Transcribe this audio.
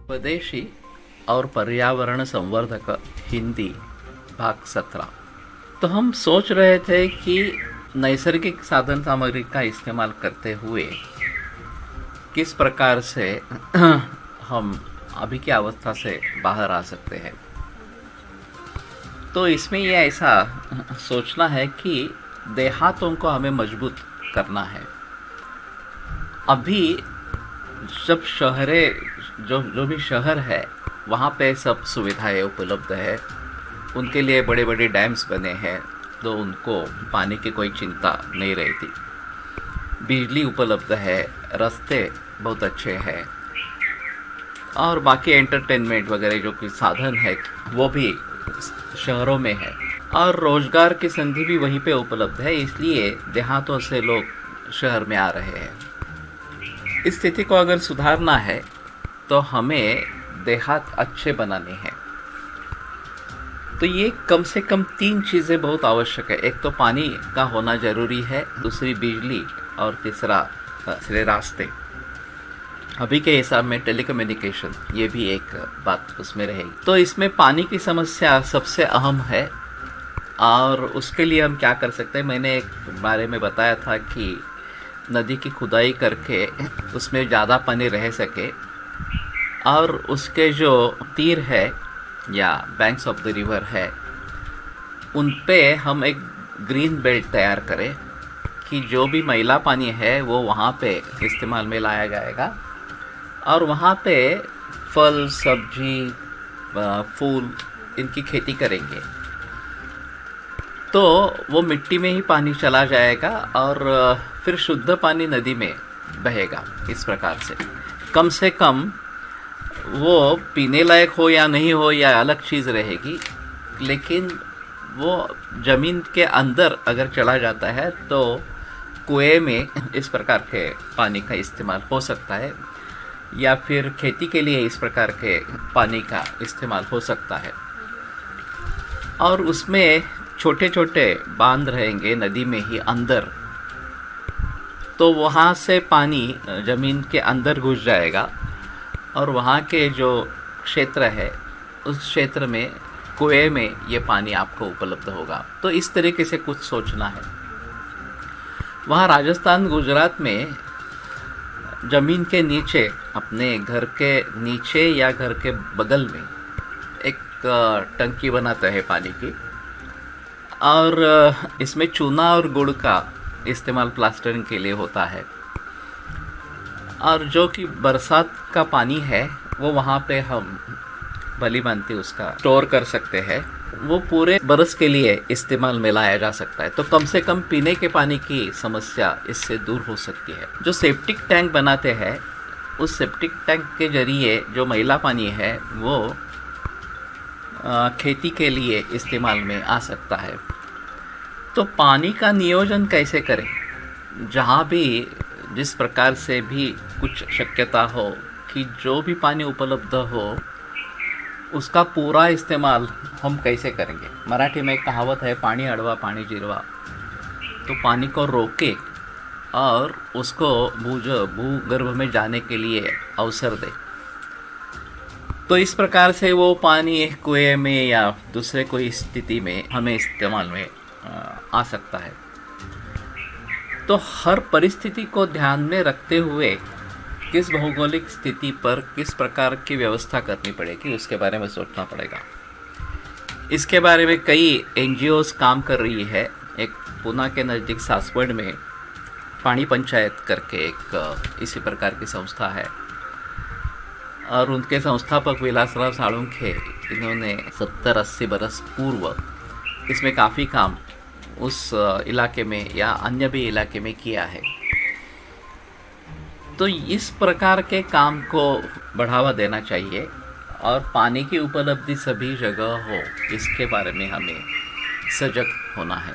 स्वदेशी और पर्यावरण संवर्धक हिंदी भाग 17। तो हम सोच रहे थे कि नैसर्गिक साधन सामग्री का इस्तेमाल करते हुए किस प्रकार से हम अभी की अवस्था से बाहर आ सकते हैं। तो इसमें ये ऐसा सोचना है कि देहातों को हमें मजबूत करना है। अभी जब जो भी शहर है वहाँ पे सब सुविधाएं उपलब्ध है, उनके लिए बड़े बड़े डैम्स बने हैं, तो उनको पानी की कोई चिंता नहीं रहती। बिजली उपलब्ध है, रास्ते बहुत अच्छे हैं और बाकी एंटरटेनमेंट वगैरह जो कि साधन है वो भी शहरों में है और रोजगार की संधि भी वहीं पे उपलब्ध है। इसलिए देहातों से लोग शहर में आ रहे हैं। इस स्थिति को अगर सुधारना है तो हमें देहात अच्छे बनाने हैं। तो ये कम से कम 3 चीज़ें बहुत आवश्यक है। एक तो पानी का होना जरूरी है, दूसरी बिजली और तीसरा रास्ते। अभी के हिसाब में टेलीकम्युनिकेशन ये भी एक बात उसमें रहेगी। तो इसमें पानी की समस्या सबसे अहम है और उसके लिए हम क्या कर सकते हैं। मैंने एक बारे में बताया था कि नदी की खुदाई करके उसमें ज़्यादा पानी रह सके और उसके जो तीर है या बैंक्स ऑफ द रिवर है उन पे हम एक ग्रीन बेल्ट तैयार करें कि जो भी मैला पानी है वो वहाँ पे इस्तेमाल में लाया जाएगा और वहाँ पे फल सब्जी फूल इनकी खेती करेंगे। तो वो मिट्टी में ही पानी चला जाएगा और फिर शुद्ध पानी नदी में बहेगा। इस प्रकार से कम वो पीने लायक हो या नहीं हो या अलग चीज़ रहेगी, लेकिन वो ज़मीन के अंदर अगर चला जाता है तो कुएं में इस प्रकार के पानी का इस्तेमाल हो सकता है या फिर खेती के लिए इस प्रकार के पानी का इस्तेमाल हो सकता है। और उसमें छोटे छोटे बांध रहेंगे नदी में ही अंदर, तो वहाँ से पानी ज़मीन के अंदर घुस जाएगा और वहाँ के जो क्षेत्र है उस क्षेत्र में कुएं में ये पानी आपको उपलब्ध होगा। तो इस तरीके से कुछ सोचना है। वहाँ राजस्थान गुजरात में ज़मीन के नीचे, अपने घर के नीचे या घर के बगल में एक टंकी बनाते हैं पानी की और इसमें चूना और गुड़ का इस्तेमाल प्लास्टरिंग के लिए होता है और जो कि बरसात का पानी है वो वहाँ पे हम भली भांति उसका स्टोर कर सकते हैं। वो पूरे बरस के लिए इस्तेमाल में लाया जा सकता है। तो कम से कम पीने के पानी की समस्या इससे दूर हो सकती है। जो सेप्टिक टैंक बनाते हैं उस सेप्टिक टैंक के जरिए जो मैला पानी है वो खेती के लिए इस्तेमाल में आ सकता है। तो पानी का नियोजन कैसे करें। जहाँ भी जिस प्रकार से भी कुछ शक्यता हो कि जो भी पानी उपलब्ध हो उसका पूरा इस्तेमाल हम कैसे करेंगे। मराठी में एक कहावत है, पानी अड़वा पानी जिरवा। तो पानी को रोके और उसको भूगर्भ में जाने के लिए अवसर दे। तो इस प्रकार से वो पानी कुएं में या दूसरे कोई स्थिति में हमें इस्तेमाल में आ सकता है। तो हर परिस्थिति को ध्यान में रखते हुए किस भौगोलिक स्थिति पर किस प्रकार की व्यवस्था करनी पड़ेगी उसके बारे में सोचना पड़ेगा। इसके बारे में कई NGOs काम कर रही है। एक पुणे के नज़दीक सासवड़ में पानी पंचायत करके एक इसी प्रकार की संस्था है और उनके संस्थापक विलासराव साळुंखे, इन्होंने 70-80 बरस पूर्व इसमें काफ़ी काम उस इलाके में या अन्य भी इलाके में किया है। तो इस प्रकार के काम को बढ़ावा देना चाहिए और पानी की उपलब्धि सभी जगह हो, इसके बारे में हमें सजग होना है।